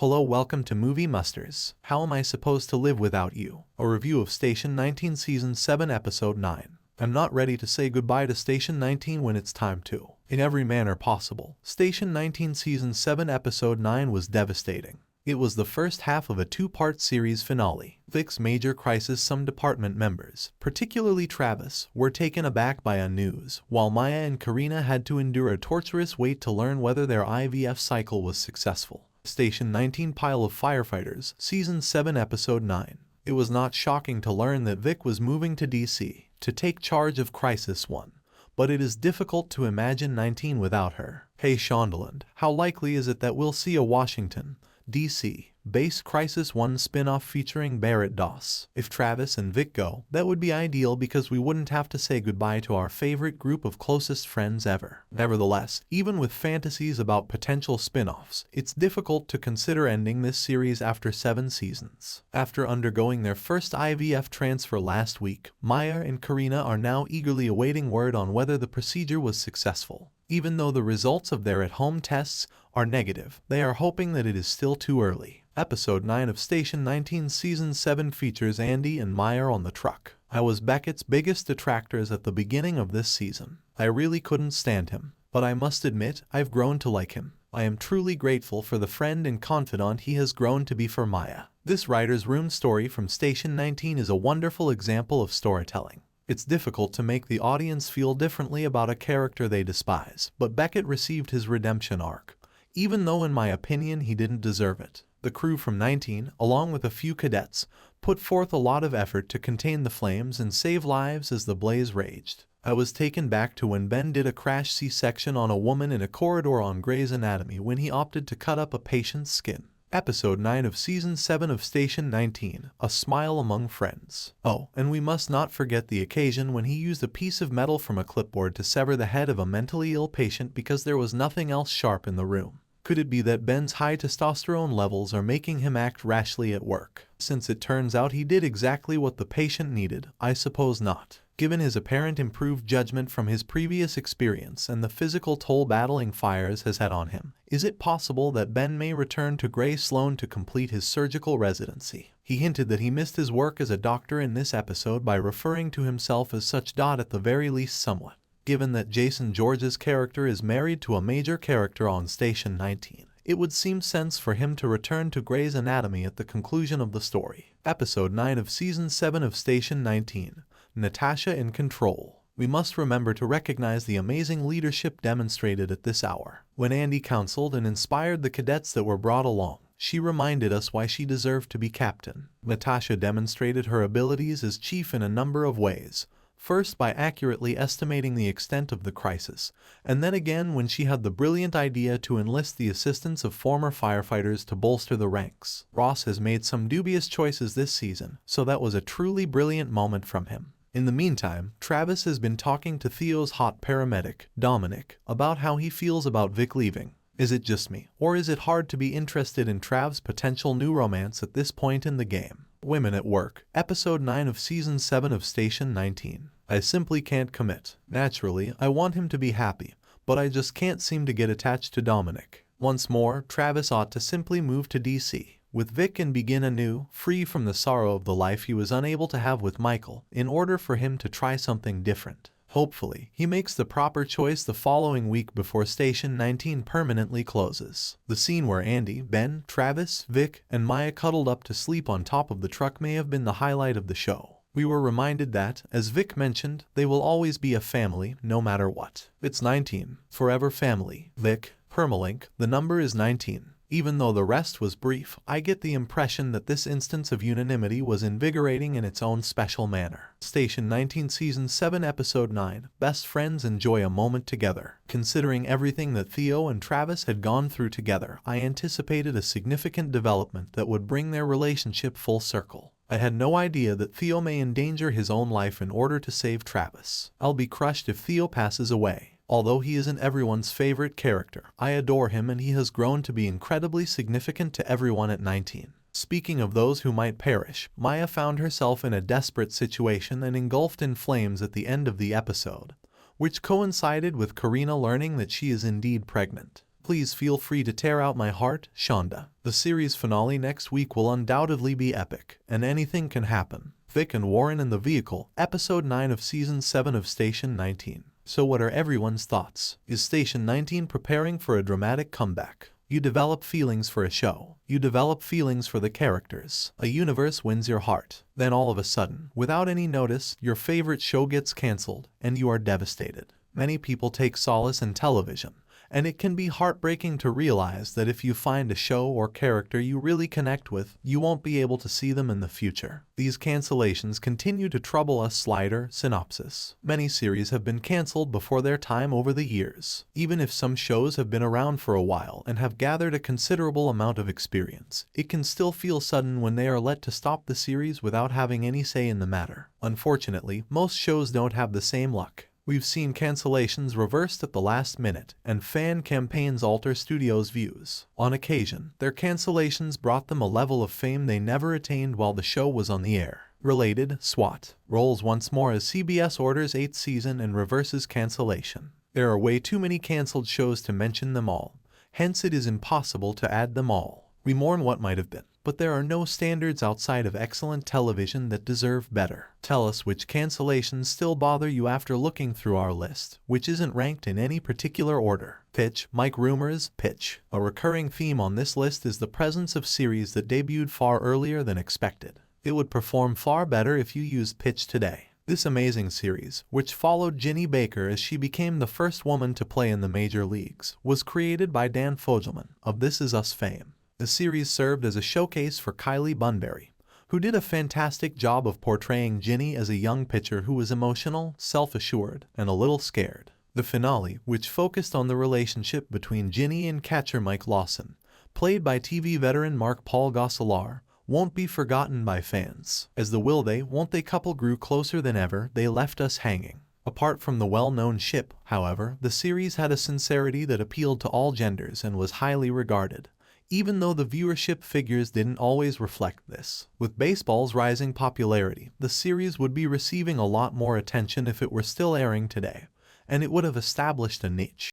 Hello, welcome to Movie Musters. How am I supposed to live without you? A review of Station 19 Season 7 Episode 9. I'm not ready to say goodbye to Station 19 when it's time to. In every manner possible, Station 19 Season 7 Episode 9 was devastating. It was the first half of a two-part series finale. Vic's major crisis. Some department members, particularly Travis, were taken aback by news, while Maya and Karina had to endure a torturous wait to learn whether their IVF cycle was successful. Station 19 Pile of Firefighters, Season 7 Episode 9. It was not shocking to learn that Vic was moving to DC to take charge of Crisis 1. But it is difficult to imagine 19 without her. Hey Shondaland, how likely is it that we'll see a Washington, D.C. based Crisis 1 spin-off featuring Barrett Doss? If Travis and Vic go, that would be ideal because we wouldn't have to say goodbye to our favorite group of closest friends ever. Nevertheless, even with fantasies about potential spin-offs, it's difficult to consider ending this series after 7 seasons. After undergoing their first IVF transfer last week, Maya and Karina are now eagerly awaiting word on whether the procedure was successful. Even though the results of their at-home tests are negative, they are hoping that it is still too early. Episode 9 of Station 19 Season 7 features Andy and Maya on the truck. I was Beckett's biggest detractors at the beginning of this season. I really couldn't stand him, but I must admit I've grown to like him. I am truly grateful for the friend and confidant he has grown to be for Maya. This writer's room story from Station 19 is a wonderful example of storytelling. It's difficult to make the audience feel differently about a character they despise, but Beckett received his redemption arc, even though in my opinion he didn't deserve it. The crew from 19, along with a few cadets, put forth a lot of effort to contain the flames and save lives as the blaze raged. I was taken back to when Ben did a crash C-section on a woman in a corridor on Grey's Anatomy when he opted to cut up a patient's skin. Episode 9 of Season 7 of Station 19, A Smile Among Friends. Oh, and we must not forget the occasion when he used a piece of metal from a clipboard to sever the head of a mentally ill patient because there was nothing else sharp in the room. Could it be that Ben's high testosterone levels are making him act rashly at work? Since it turns out he did exactly what the patient needed, I suppose not. Given his apparent improved judgment from his previous experience and the physical toll battling fires has had on him, is it possible that Ben may return to Grey Sloan to complete his surgical residency? He hinted that he missed his work as a doctor in this episode by referring to himself as such. At the very least somewhat. Given that Jason George's character is married to a major character on Station 19, it would seem sense for him to return to Grey's Anatomy at the conclusion of the story. Episode 9 of Season 7 of Station 19, Natasha in Control. We must remember to recognize the amazing leadership demonstrated at this hour. When Andy counseled and inspired the cadets that were brought along, she reminded us why she deserved to be captain. Natasha demonstrated her abilities as chief in a number of ways. First by accurately estimating the extent of the crisis, and then again when she had the brilliant idea to enlist the assistance of former firefighters to bolster the ranks. Ross has made some dubious choices this season, so that was a truly brilliant moment from him. In the meantime, Travis has been talking to Theo's hot paramedic, Dominic, about how he feels about Vic leaving. Is it just me, or is it hard to be interested in Trav's potential new romance at this point in the game? Women at Work, Episode 9 of Season 7 of Station 19. I simply can't commit. Naturally, I want him to be happy, but I just can't seem to get attached to Dominic. Once more, Travis ought to simply move to DC with Vic and begin anew, free from the sorrow of the life he was unable to have with Michael, in order for him to try something different. Hopefully, he makes the proper choice the following week before Station 19 permanently closes. The scene where Andy, Ben, Travis, Vic, and Maya cuddled up to sleep on top of the truck may have been the highlight of the show. We were reminded that, as Vic mentioned, they will always be a family, no matter what. It's 19. Forever family. Vic, permalink, the number is 19. Even though the rest was brief, I get the impression that this instance of unanimity was invigorating in its own special manner. Station 19 Season 7 Episode 9, Best Friends Enjoy a Moment Together. Considering everything that Theo and Travis had gone through together, I anticipated a significant development that would bring their relationship full circle. I had no idea that Theo may endanger his own life in order to save Travis. I'll be crushed if Theo passes away. Although he isn't everyone's favorite character, I adore him and he has grown to be incredibly significant to everyone at 19. Speaking of those who might perish, Maya found herself in a desperate situation and engulfed in flames at the end of the episode, which coincided with Karina learning that she is indeed pregnant. Please feel free to tear out my heart, Shonda. The series finale next week will undoubtedly be epic, and anything can happen. Vic and Warren in the vehicle, episode 9 of season 7 of Station 19. So what are everyone's thoughts? Is Station 19 preparing for a dramatic comeback? You develop feelings for a show. You develop feelings for the characters. A universe wins your heart. Then all of a sudden, without any notice, your favorite show gets cancelled, and you are devastated. Many people take solace in television, and it can be heartbreaking to realize that if you find a show or character you really connect with, you won't be able to see them in the future. These cancellations continue to trouble us. Slider synopsis. Many series have been cancelled before their time over the years. Even if some shows have been around for a while and have gathered a considerable amount of experience, it can still feel sudden when they are let to stop the series without having any say in the matter. Unfortunately, most shows don't have the same luck. We've seen cancellations reversed at the last minute, and fan campaigns alter studios' views. On occasion, their cancellations brought them a level of fame they never attained while the show was on the air. Related, SWAT rolls once more as CBS orders 8th season and reverses cancellation. There are way too many cancelled shows to mention them all, hence it is impossible to add them all. We mourn what might have been, but there are no standards outside of excellent television that deserve better. Tell us which cancellations still bother you after looking through our list, which isn't ranked in any particular order. Pitch, Mike Rumors, Pitch. A recurring theme on this list is the presence of series that debuted far earlier than expected. It would perform far better if you used Pitch today. This amazing series, which followed Ginny Baker as she became the first woman to play in the major leagues, was created by Dan Fogelman of This Is Us fame. The series served as a showcase for Kylie Bunbury, who did a fantastic job of portraying Ginny as a young pitcher who was emotional, self-assured, and a little scared. The finale, which focused on the relationship between Ginny and catcher Mike Lawson, played by TV veteran Mark Paul Gosselaar, won't be forgotten by fans. As the will they, won't they couple grew closer than ever, they left us hanging. Apart from the well-known ship, however, the series had a sincerity that appealed to all genders and was highly regarded, even though the viewership figures didn't always reflect this. With baseball's rising popularity, the series would be receiving a lot more attention if it were still airing today, and it would have established a niche.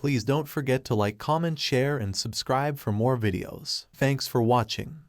Please don't forget to like, comment, share, and subscribe for more videos. Thanks for watching.